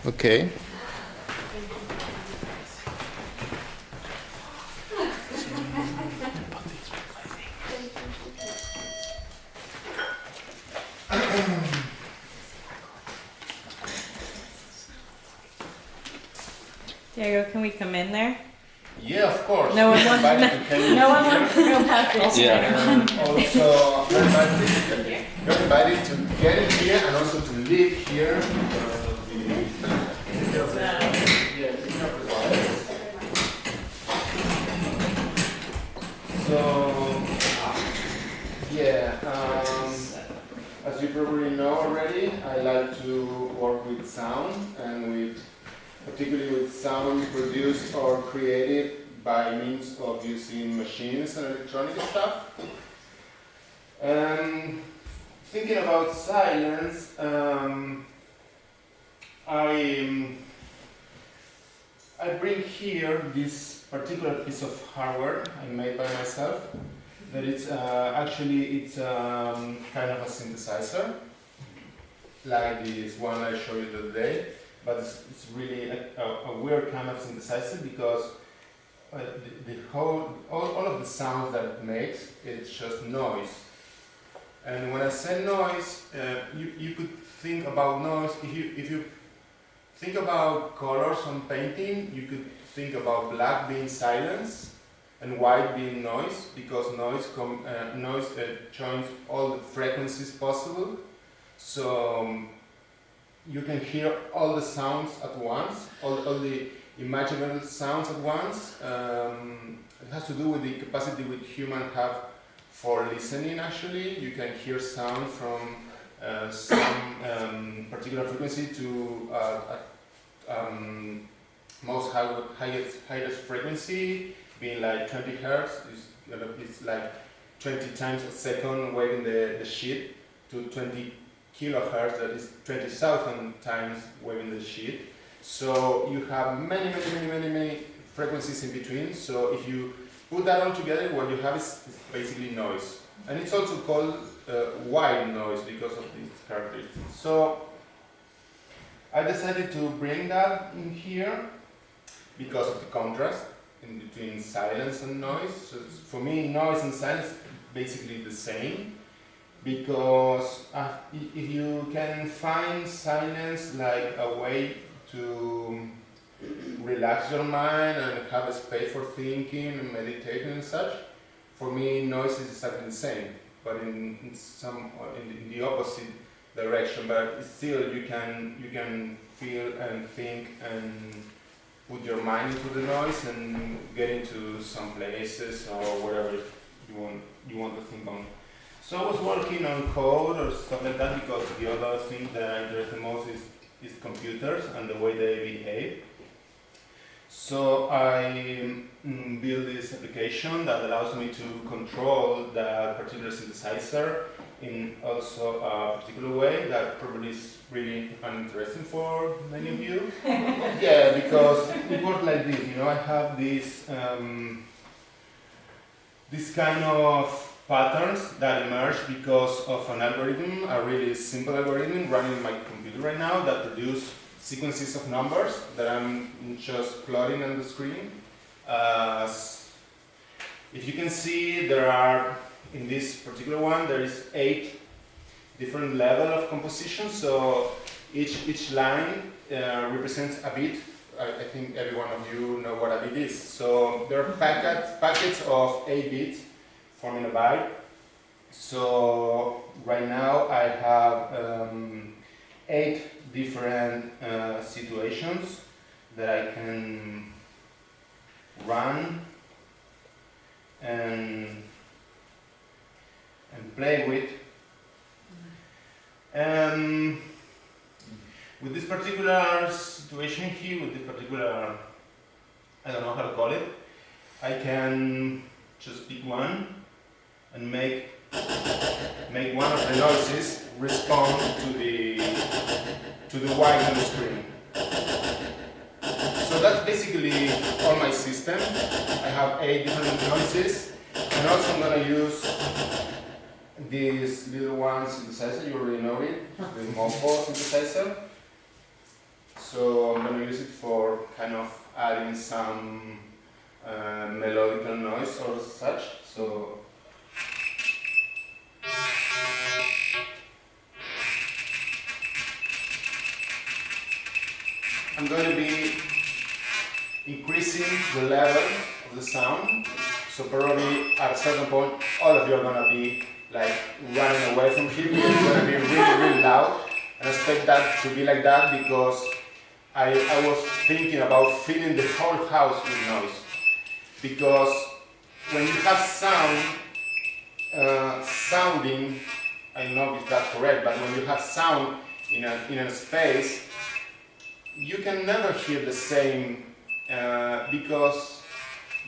Okay. Diego, can we come in there? Yeah, of course. No one wants to go past it. Yeah. Also, you're invited to get in here and also to live here. So, yeah, as you probably know already, I like to work with sound and particularly with sound produced or created by means of using machines and electronic stuff. Thinking about silence, I bring here this particular piece of hardware I made by myself. That it's kind of a synthesizer, like this one I showed you today. But it's really a weird kind of synthesizer because all of the sounds that it makes, it's just noise. And when I say noise, you could think about noise. If you think about colors on painting, you could think about black being silence and white being noise, because noise joins all the frequencies possible. So you can hear all the sounds at once, all the imaginable sounds at once. It has to do with the capacity which humans have for listening, actually. You can hear sound from some particular frequency to most highest frequency, being like 20 hertz. It's like 20 times a second waving the sheet, to 20 kilohertz, that is 20,000 times waving the sheet. So you have many frequencies in between. So if you put that all together, what you have is basically noise. And it's also called white noise because of these characteristics. So I decided to bring that in here because of the contrast in between silence and noise. So for me, noise and silence basically the same. Because if you can find silence like a way to relax your mind and have a space for thinking and meditating and such, for me noise is exactly the same, but in the opposite direction. But still, you can feel and think and put your mind into the noise and get into some places or whatever you want to think on. So I was working on code or stuff like that, because the other thing that I interest the most is computers and the way they behave. So I built this application that allows me to control that particular synthesizer in also a particular way that probably is really uninteresting for many of you. Yeah, because it works like this. I have this kind of patterns that emerge because of an algorithm, a really simple algorithm running in my computer right now that produce sequences of numbers that I'm just plotting on the screen. If you can see, there are, in this particular one, there is 8 different levels of composition. So each line represents a bit. I think every one of you know what a bit is. So there are packets of 8 bits forming a byte. So right now I have 8 different situations that I can run and play with. With this particular situation here, with this particular, I don't know how to call it, I can just pick one and make one of the noises respond to the white on the screen. So that's basically all my system. I have 8 different noises, and also I'm going to use this little one synthesizer. You already know it, the Mopo synthesizer. So I'm going to use it for kind of adding some melodical noise or such. So I'm going to be increasing the level of the sound. So probably at a certain point, all of you are going to be like running away from here because it's going to be really, really loud. And I expect that to be like that because I was thinking about filling the whole house with noise. Because when you have sounding, I don't know if that's correct, but when you have sound in a space, you can never hear the same because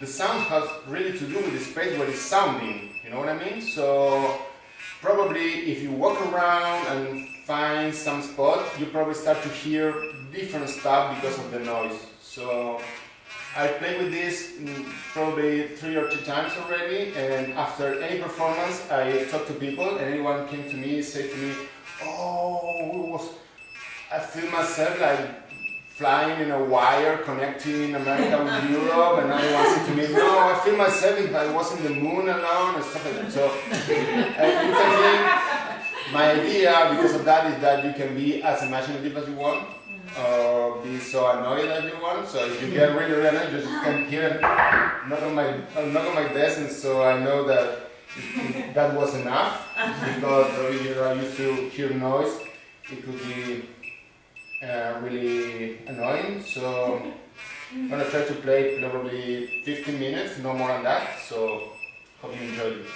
the sound has really to do with the space where it's sounding, you know what I mean? So probably if you walk around and find some spot, you probably start to hear different stuff because of the noise. So I played with this probably 3 or 2 times already, and after any performance I talk to people and anyone came to me, said to me, oh, I feel myself like flying in a wire connecting America with Europe, and anyone said to me, no, I feel myself if I was in the moon alone and stuff like that. So you can be, my idea because of that is that you can be as imaginative as you want, or be so annoyed as you want. So if you get really, really annoyed, you just can hear knock on my desk, and so I know that that was enough because you're used to hear noise. It could be really annoying. So I'm gonna try to play probably 15 minutes, no more than that. So hope you enjoyed it.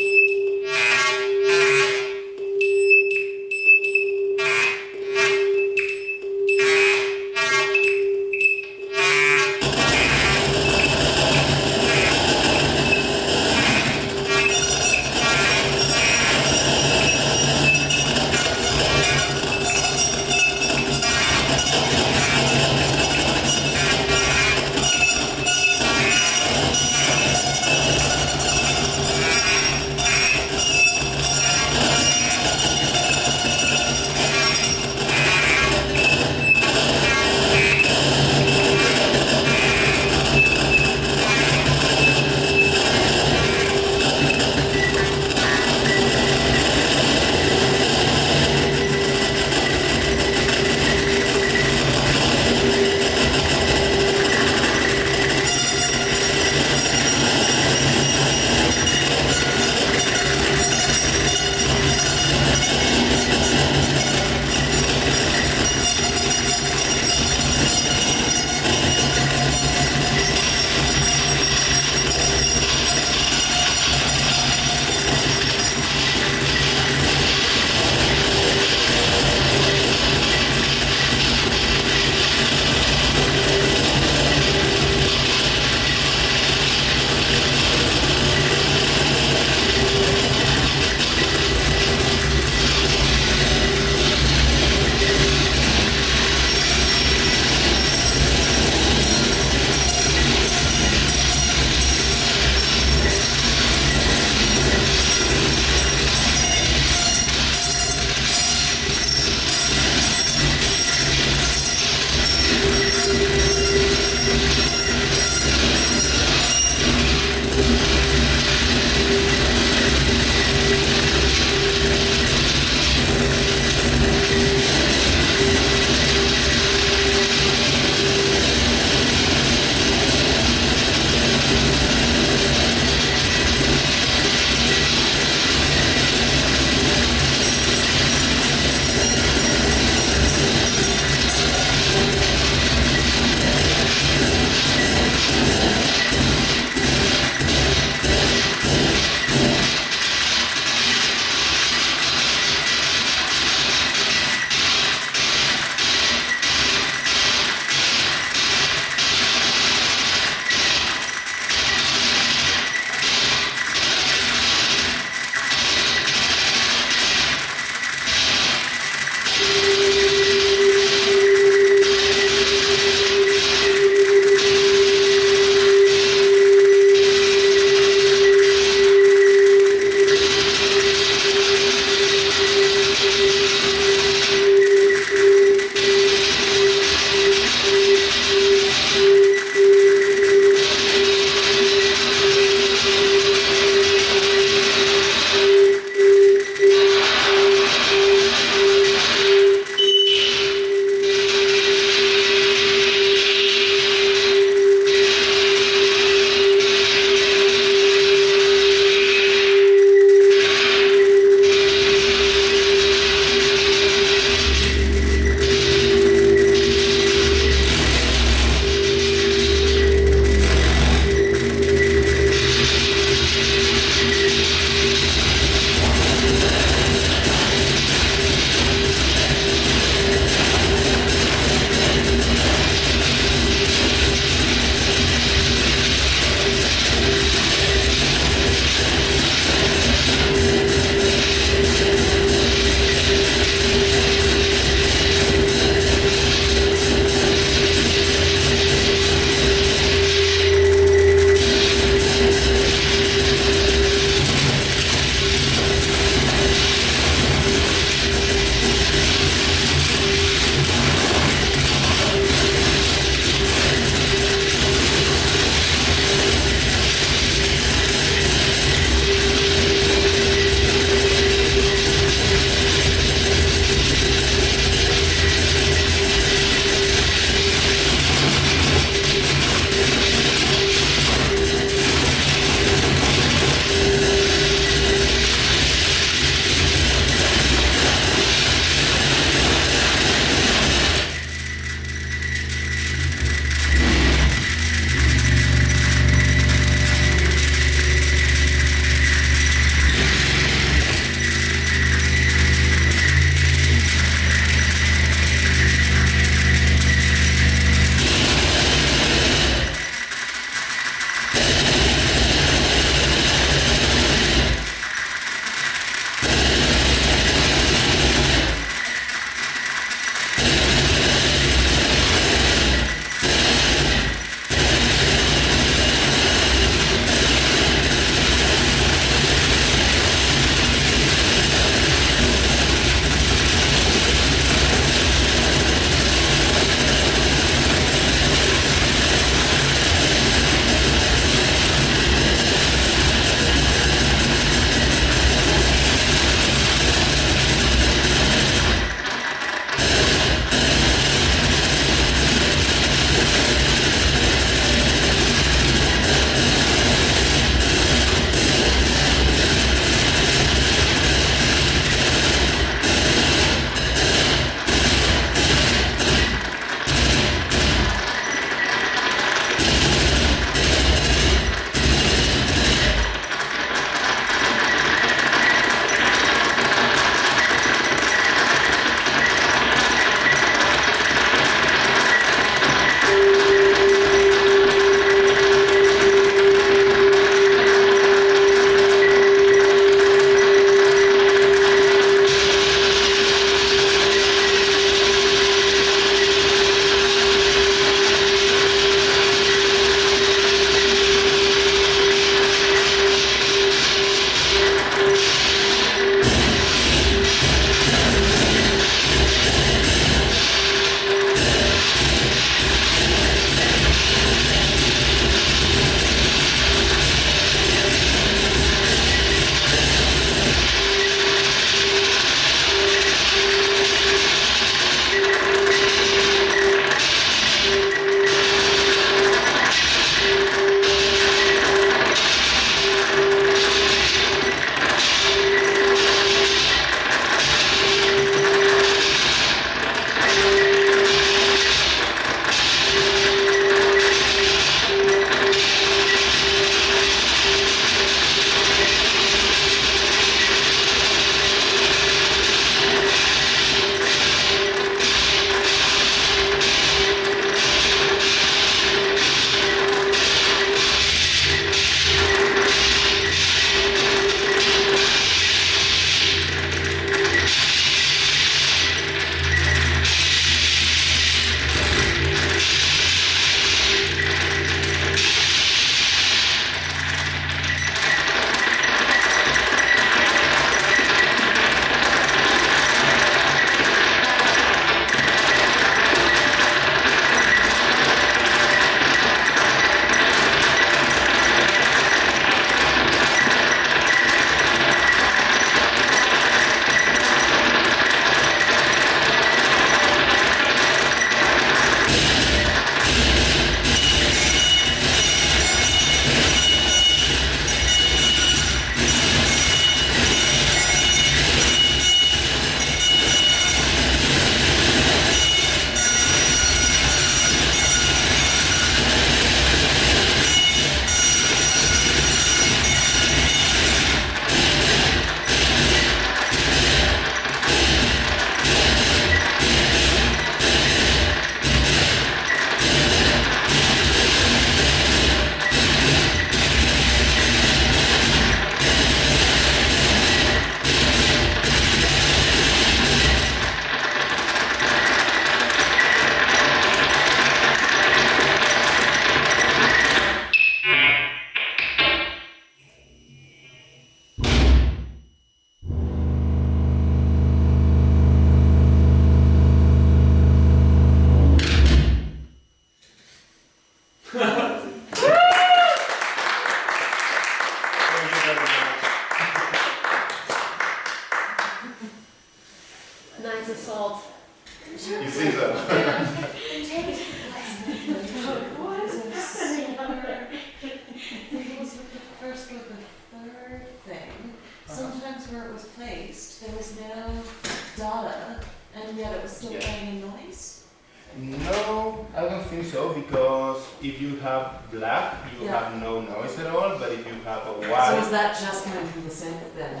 think so, because if you have black, you have no noise at all, but if you have a white... So is that just coming from the synth then?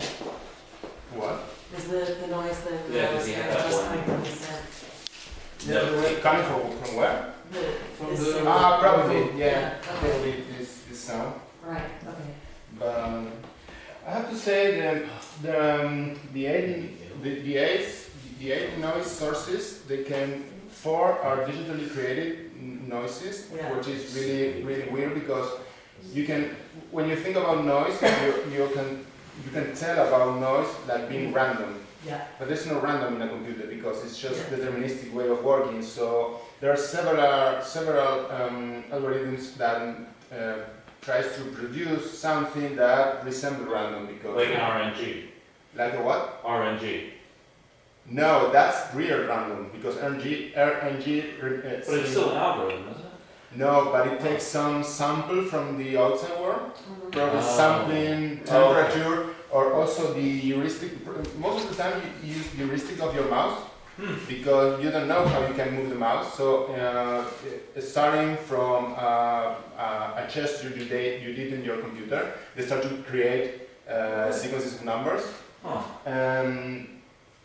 What? Is the noise then Yeah, just coming from the synth? No, coming from where? From This the- synth. Probably, yeah. Yeah, okay. Probably this sound. Right, okay. But I have to say that the eight noise sources, they can... 4 are digitally created noises, which is really weird, because you can, when you think about noise, you can tell about noise like being random. Yeah. But there's no random in a computer, because it's just deterministic way of working. So there are several algorithms that tries to produce something that resembles random, because Like an RNG. like a what? RNG. No, that's real random, because RNG But it's still an algorithm, isn't it? no, but it takes some sample from the outside world, probably Oh. sampling temperature, or also the heuristic. Most of the time you use the heuristic of your mouse, because you don't know how you can move the mouse. So starting from a gesture you did in your computer, they start to create sequences of numbers.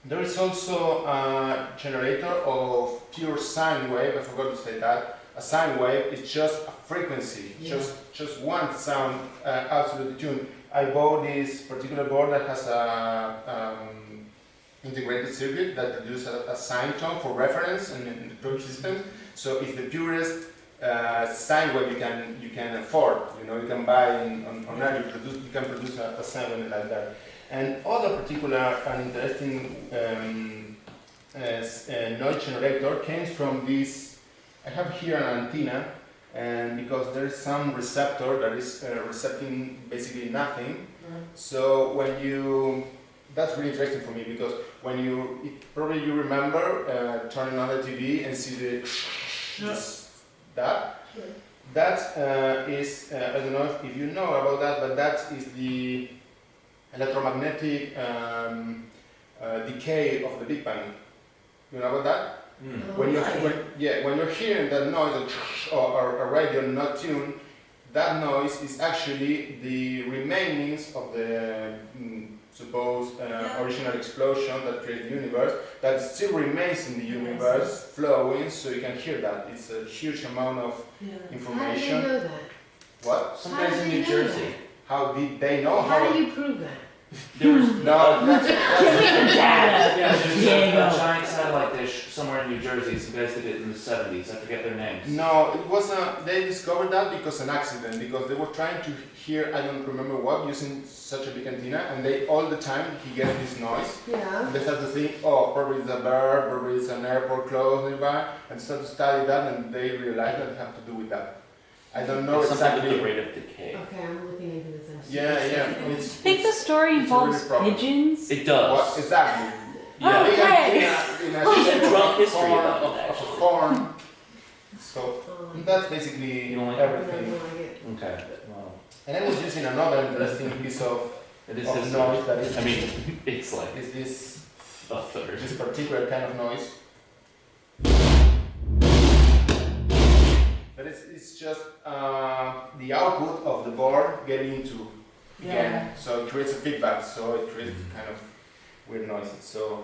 There is also a generator of pure sine wave. I forgot to say that. A sine wave is just a frequency, just one sound absolutely tuned. I bought this particular board that has a integrated circuit that produces a sine tone for reference in the probe system. So it's the purest sine wave you can afford. You know, you can buy on earth. You can produce a sine wave like that. And other particular and interesting noise generator came from this. I have here an antenna, and because there is some receptor that is recepting basically nothing. So when you, that's really interesting for me, because when you, probably you remember turning on the TV and see the that. That is, I don't know if you know about that, but that is the electromagnetic decay of the Big Bang. You know about that? When you're hearing that noise or a radio not tuned, that noise is actually the remainings of the supposed original explosion that created the universe, that still remains in the universe, flowing, so you can hear that. It's a huge amount of information. How do they know that? What? Some place in New Jersey. How did they know? How do you prove that? There was No, that's yeah, there's a Diego. giant satellite dish somewhere in New Jersey. Some guys did it in the 70s. I forget their names. no, it was they discovered that because an accident, because they were trying to hear, I don't remember what, using such a big antenna, and they all the time he gets this noise. Yeah. And they start to think, oh, probably it's a bird, probably it's an airport close nearby, and start to study that, and they realize that it has to do with that. I don't know It's something exactly. with the rate of decay. Okay, I'm looking into this. Yeah. I think the story it's a really involves problem. pigeons. It does. What? Exactly. Yeah. Oh, Big right. antenna in a There's a shape drunk history horn, about of that, a actually. horn. So that's basically You don't like everything. Okay. Well, And I was using another interesting piece of it is of his noise that is, I mean, it's like is this a third. this particular kind of noise. But it's just the output of the board getting into again. So it creates a feedback, so it creates kind of weird noises. So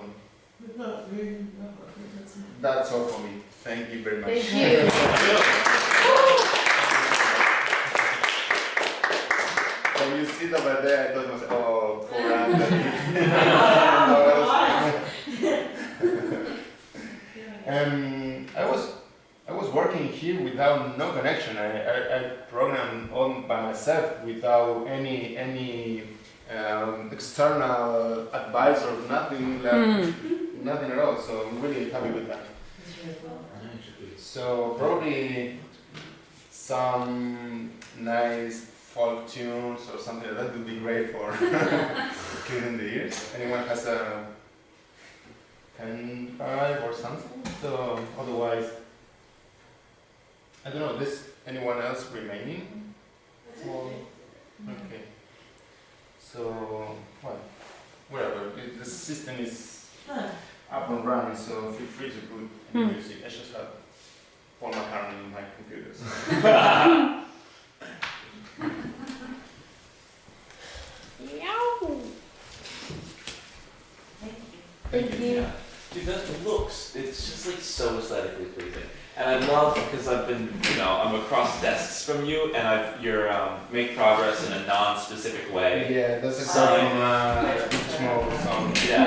that's all for me. Thank you very much. Thank you. When you sit over there, I thought it was, oh, poor Anthony. I was working here without no connection. I programmed on by myself without any external advice or nothing, nothing at all. So I'm really happy with that. So probably some nice folk tunes or something like that would be great for cleaning the ears. Anyone has a pen drive or something? So otherwise, I don't know. This anyone else remaining? Okay. So well, whatever. The system is up and running, so feel free to put any music. I just have Paul McCartney in my Thank you. Yeah. Dude, that looks, it's just like so aesthetically pleasing. And I love, because I've been, I'm across desks from you, and you're make progress in a non-specific way. Yeah, that's a Sign. from small song. Yeah.